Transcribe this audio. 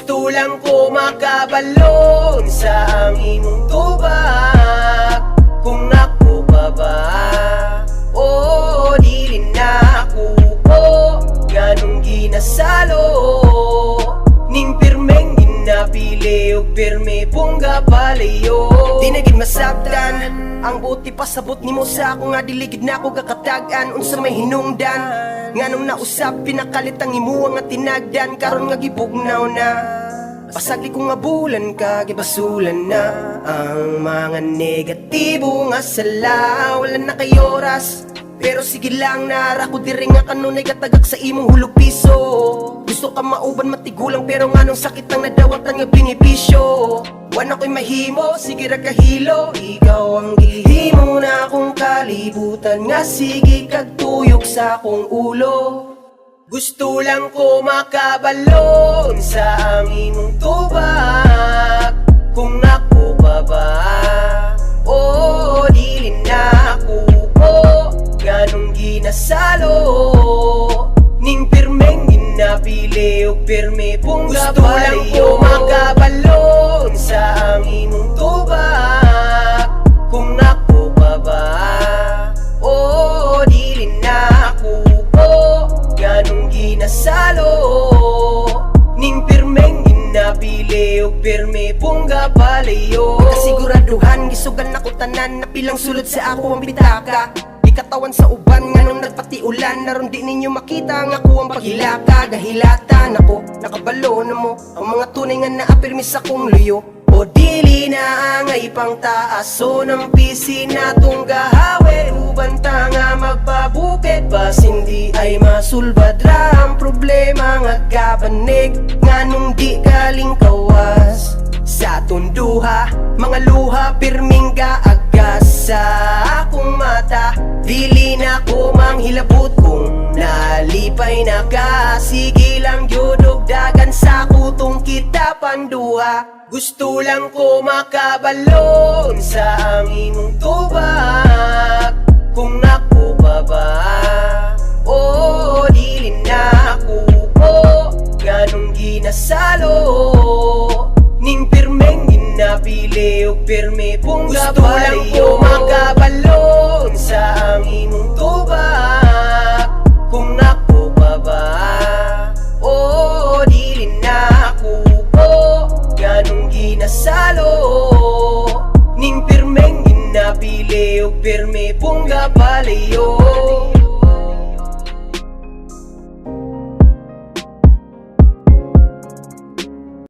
Gusto lang ko makabalon sa ang imong tubag. Kung ako pa ba, oo, dili na ako ganong ginasalo. Ning pirmeng ginapili o pirme pungga palayo. Di na gid masabtan ang buti pasabot nimo sa ako nga diligid na ako kakatagan. Unsa may hinungdan nganong nausap pinakalit ang imuha nga tinagdan. Karon nga gibugnaw na pasagli ko nga bulan ka gibasulan na ang mga negatibo nga sala. Wala na kay oras pero sige lang nara ko diri nga kanunay gatagak sa imong hulog piso. Gusto ka mauban matigulang pero nganong sakit ang nadawatan nga benepisyo. Wala ko'y mahimo, sige ra kahilo. Ikaw ang gihimo na akong kalibutan. Nga sige kagtuyok sa akong ulo. Gusto lang ko makabalon sa ang imong tubag. Kung ako pa ba, oo, dili na ako ganong ginasalo. Ning pirmeng ginapili o pirme pungga palayo. Gusto lang ko makabalon sa ang imong tubag. Kung ako pa ba, oo, dili na ako ganong ginasalo. Ning pirmeng ginapili o pirme pungga palayo. Kasiguraduhan gisugan ako tanan na pilang sulod sa ako ang bitaka. Katawan sa uban nga nung nagpatiulan. Naron di ninyo makita nga ako ang paghilaka. Gahilatan ako, nakabalo na mo ang mga tunay nga naapirmi sa kong luyo. O dili na angay pang taaso ng pisi na tong gahawe. Ubanta nga magpabukid bas hindi ay masulbad ra ang problema nga gabanig. Nga nung di galing kawas sa tunduha, mga luha pirming gaagas sa akong mata. Dili na ko manghilabot kung nalipay na ka. Sige lang yudog dagan sa kutong kita panduha. Gusto lang ko makabalon sa ang imong tubag. Kung ako pa ba, oo, dili na ako ganong ginasalo. Ning pirmeng ginapili o pirme pungga palayo. Gusto lang ko makabalon sa ang imong tubag. Kung ako pa ba, oo, dili na ako ganong ginasalo. Ning pirmeng ginapili o pirme pungga palayo.